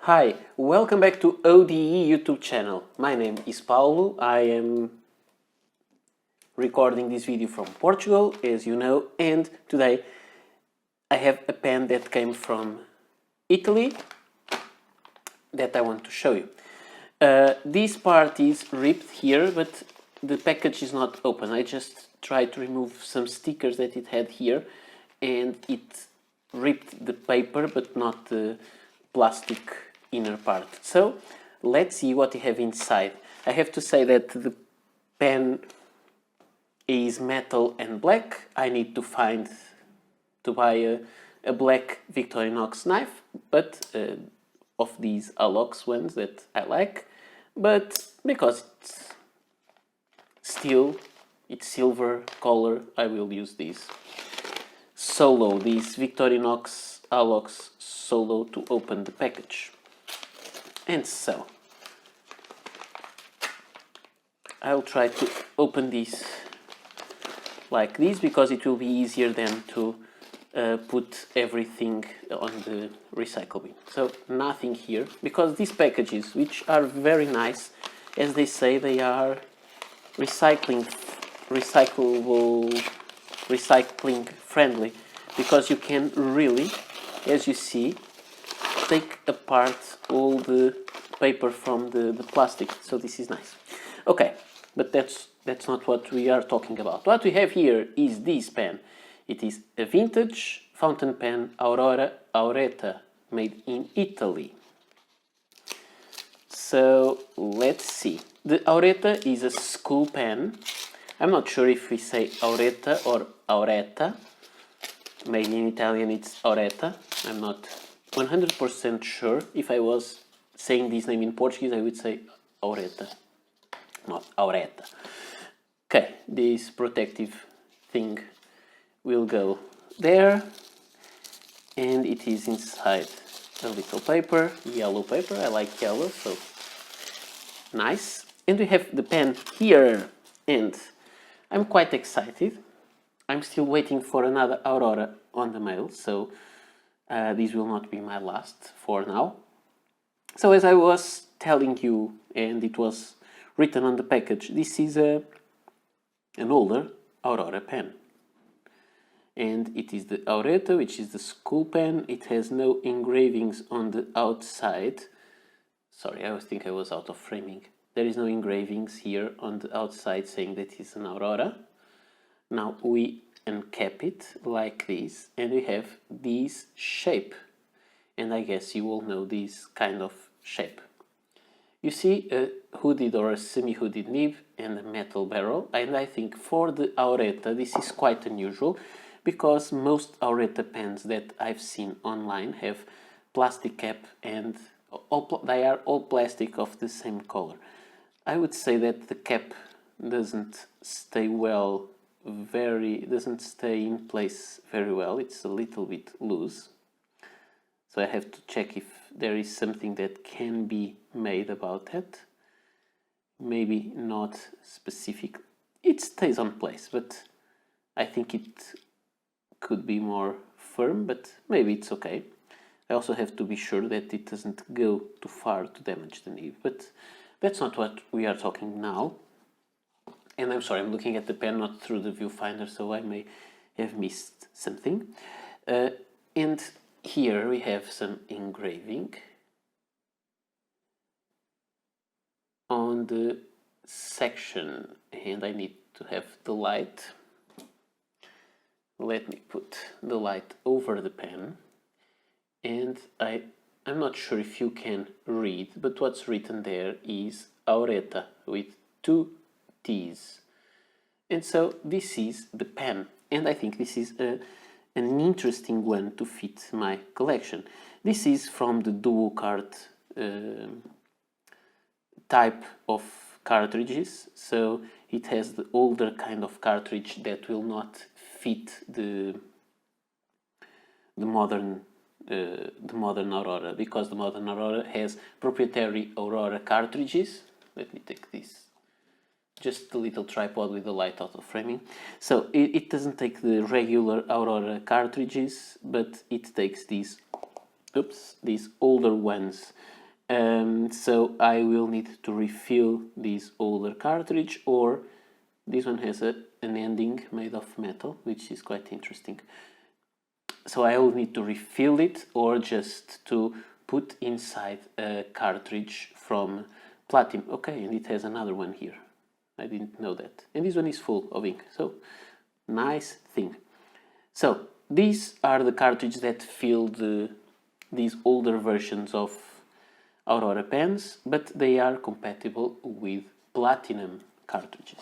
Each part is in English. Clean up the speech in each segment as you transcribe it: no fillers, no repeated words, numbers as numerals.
Hi, welcome back to ODE YouTube channel. My name is Paulo. I am recording this video from Portugal, as you know, and today I have a pen that came from Italy that I want to show you. This part is ripped here, but the package is not open. I just tried to remove some stickers that it had here, and it ripped the paper, but not the plastic inner part. So let's see what you have inside. I have to say that the pen is metal and black. I need to buy a black Victorinox knife, but of these Alox ones that I like. But because it's steel, it's silver color, I will use this Solo, this Victorinox Alox Solo, to open the package. And so I'll try to open this like this because it will be easier than to put everything on the recycle bin. So nothing here, because these packages, which are very nice, as they say, they are recycling friendly, because you can really, as you see, take apart all the paper from the plastic. So this is nice. Okay, but that's not what we are talking about. What we have here is this pen. It is a vintage fountain pen, Aurora Auretta, made in Italy. So let's see. The Auretta is a school pen. I'm not sure if we say Auretta or Auretta. Maybe in Italian it's Auretta. I'm not 100% sure. If I was saying this name in Portuguese, I would say Auretta, not Auretta. Okay, this protective thing will go there, and it is inside a little paper, yellow paper. I like yellow, so nice. And we have the pen here, and I'm quite excited. I'm still waiting for another Aurora on the mail, so this will not be my last for now. So as I was telling you, and it was written on the package, this is an older Aurora pen. And it is the Auretta, which is the school pen. It has no engravings on the outside. Sorry, I think I was out of framing. There is no engravings here on the outside saying that it's an Aurora. Now we uncap it like this, and we have this shape, and I guess you all know this kind of shape. You see a hooded or a semi-hooded nib and a metal barrel, and I think for the Auretta this is quite unusual, because most Auretta pens that I've seen online have plastic cap, and they are all plastic of the same color. I would say that the cap doesn't stay in place very well. It's a little bit loose, so I have to check if there is something that can be made about that. Maybe not specific. It stays on place, but I think it could be more firm, but maybe it's okay. I also have to be sure that it doesn't go too far to damage the nib, but that's not what we are talking now. And I'm sorry, I'm looking at the pen, not through the viewfinder, so I may have missed something. And here we have some engraving on the section, and I need to have the light. Let me put the light over the pen, and I'm not sure if you can read, but what's written there is Auretta with 2 T's. And so this is the pen, and I think this is an interesting one to fit my collection. This is from the dual card type of cartridges, so it has the older kind of cartridge that will not fit the modern Aurora, because the modern Aurora has proprietary Aurora cartridges. Let me take this, just a little tripod with the light out of framing. So it doesn't take the regular Aurora cartridges, but it takes these older ones So I will need to refill this older cartridge, or this one has an ending made of metal, which is quite interesting. So I will need to refill it, or just to put inside a cartridge from platinum. Okay, and it has another one here. I didn't know that. And this one is full of ink, so nice thing. So these are the cartridges that fill these older versions of Aurora pens, but they are compatible with platinum cartridges.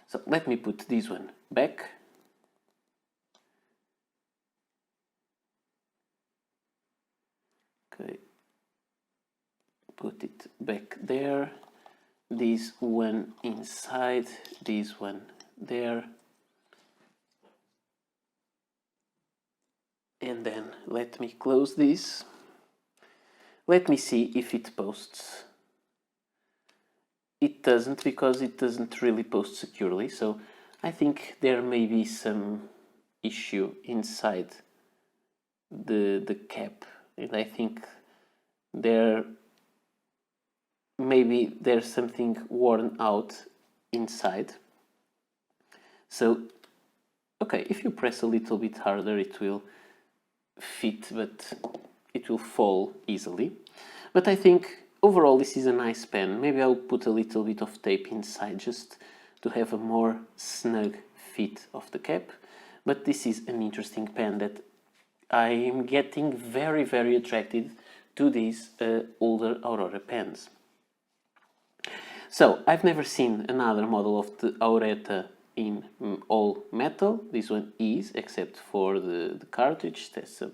So let me put this one back. Okay, put it back there. This one inside, this one there. And then let me close this. Let me see if it posts. It doesn't, because it doesn't really post securely, so I think there may be some issue inside the cap, and I think maybe there's something worn out inside. So okay, if you press a little bit harder it will fit, but it will fall easily. But I think overall this is a nice pen. Maybe I'll put a little bit of tape inside just to have a more snug fit of the cap. But this is an interesting pen that I'm getting very, very attracted to these older Aurora pens. So I've never seen another model of the Auretta in all metal. This one is, except for the cartridge. There's some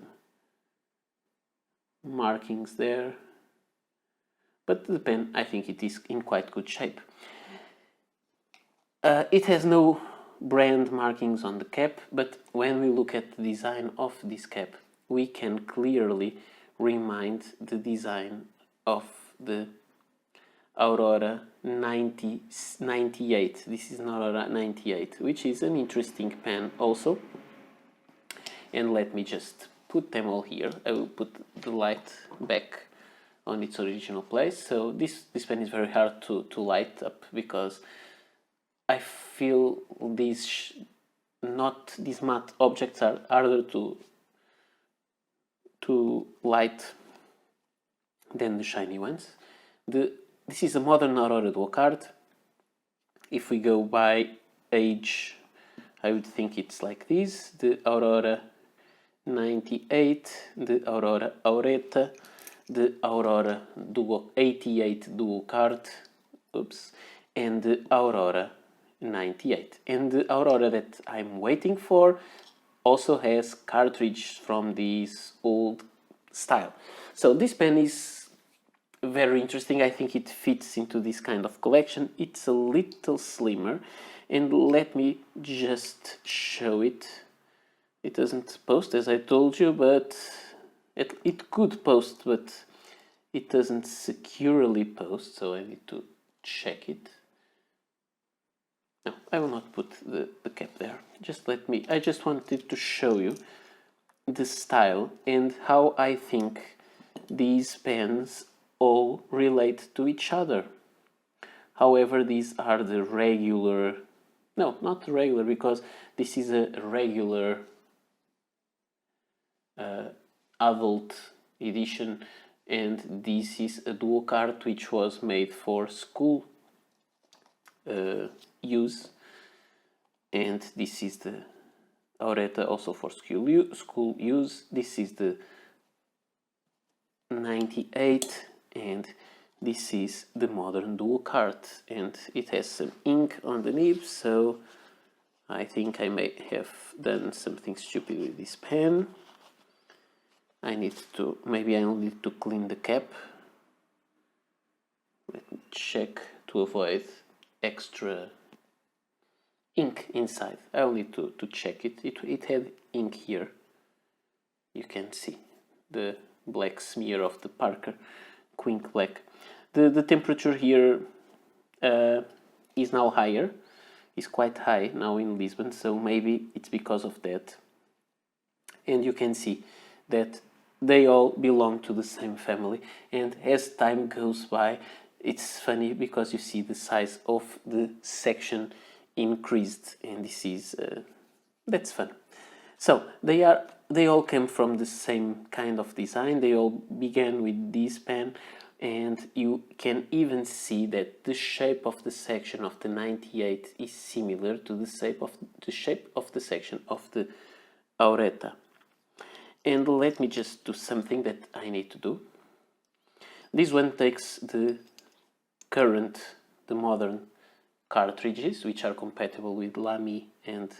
markings there, but the pen, I think it is in quite good shape. It has no brand markings on the cap, but when we look at the design of this cap, we can clearly remind the design of the Aurora 98. This is an Aurora 98, which is an interesting pen also. And let me just put them all here. I will put the light back on its original place. So this pen is very hard to light up, because I feel these matte objects are harder to light than the shiny ones. This is a modern Aurora dual card. If we go by age, I would think it's like this: the Aurora 98, the Aurora Auretta, the Aurora 88 dual card, and the Aurora 98. And the Aurora that I'm waiting for also has cartridge from this old style. So this pen is very interesting. I think it fits into this kind of collection. It's a little slimmer, and let me just show it. It doesn't post, as I told you, but it could post, but it doesn't securely post, so I need to check it. No, I will not put the cap there. I just wanted to show you the style and how I think these pens all relate to each other. However, these are the regular, no, not regular, because this is a regular adult edition, and this is a dual card which was made for school use, and this is the Auretta also for school use. This is the 98, and this is the modern dual card, and it has some ink on the nib, so I think I may have done something stupid with this pen. Maybe I'll need to clean the cap. Let me check to avoid extra ink inside. I'll need to check it. It had ink here. You can see the black smear of the Parker Quink Black. The temperature here is now higher. It's quite high now in Lisbon, so maybe it's because of that. And you can see that they all belong to the same family, and as time goes by, it's funny because you see the size of the section increased, and this is that's fun. So they all came from the same kind of design. They all began with this pen, and you can even see that the shape of the section of the 98 is similar to the shape of the section of the Auretta. And let me just do something that I need to do. This one takes the modern cartridges, which are compatible with Lamy and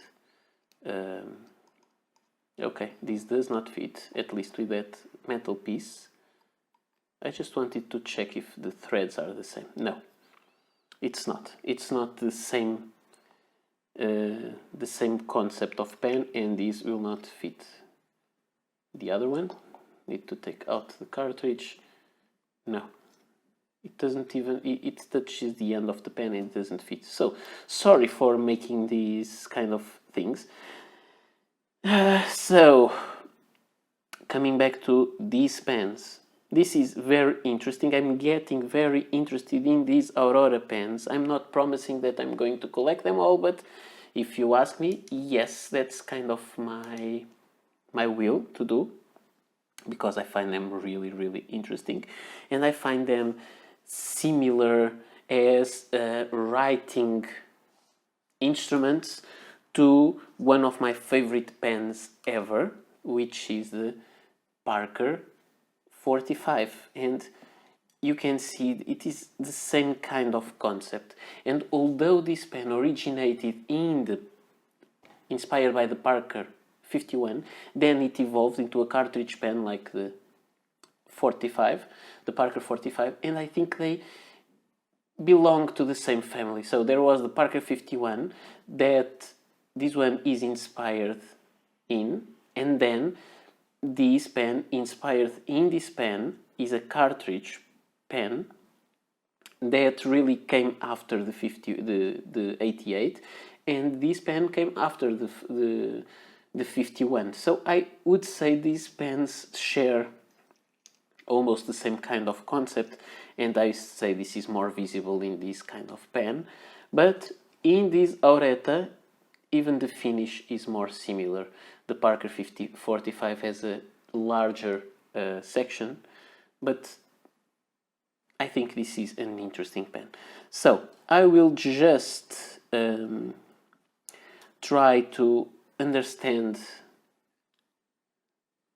okay, this does not fit, at least with that metal piece. I just wanted to check if the threads are the same. No, it's not. It's not the same concept of pen, and these will not fit. The other one, need to take out the cartridge. No, it doesn't even, it touches the end of the pen and it doesn't fit. So, sorry for making these kind of things. So, coming back to these pens, this is very interesting. I'm getting very interested in these Aurora pens. I'm not promising that I'm going to collect them all, but if you ask me, yes, that's kind of my will to do, because I find them really, really interesting, and I find them similar as writing instruments to one of my favorite pens ever, which is the Parker 45, and you can see it is the same kind of concept. And although this pen originated inspired by the Parker 51, then it evolved into a cartridge pen like the 45, the Parker 45, and I think they belong to the same family. So there was the Parker 51 that this one is inspired in, and then this pen inspired in this pen is a cartridge pen that really came after the 88, and this pen came after the 51. So I would say these pens share almost the same kind of concept, and I say this is more visible in this kind of pen, but in this Auretta even the finish is more similar. The Parker 45 has a larger section, but I think this is an interesting pen. So I will just try to understand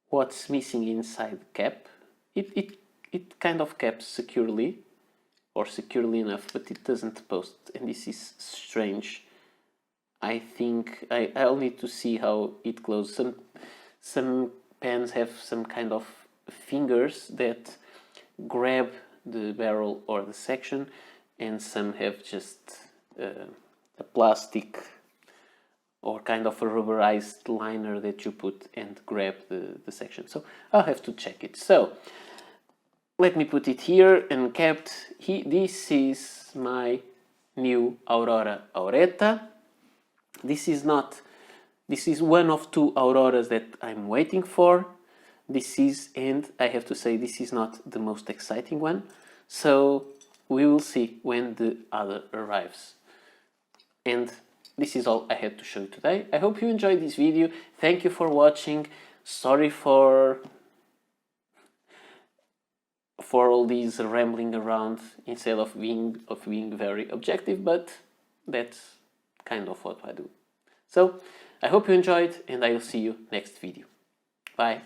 what's missing inside the cap. It kind of caps securely, or securely enough, but it doesn't post, and this is strange. I think I'll need to see how it closes. Some pens have some kind of fingers that grab the barrel or the section, and some have just a plastic or kind of a rubberized liner that you put and grab the section. So I'll have to check it. So let me put it here uncapped. This is my new Aurora Auretta. This is one of two Auroras that I'm waiting for. And I have to say, this is not the most exciting one. So we will see when the other arrives. And this is all I had to show you today. I hope you enjoyed this video. Thank you for watching. Sorry for all these rambling around instead of being very objective, but that's kind of what I do. So I hope you enjoyed, and I will see you next video. Bye.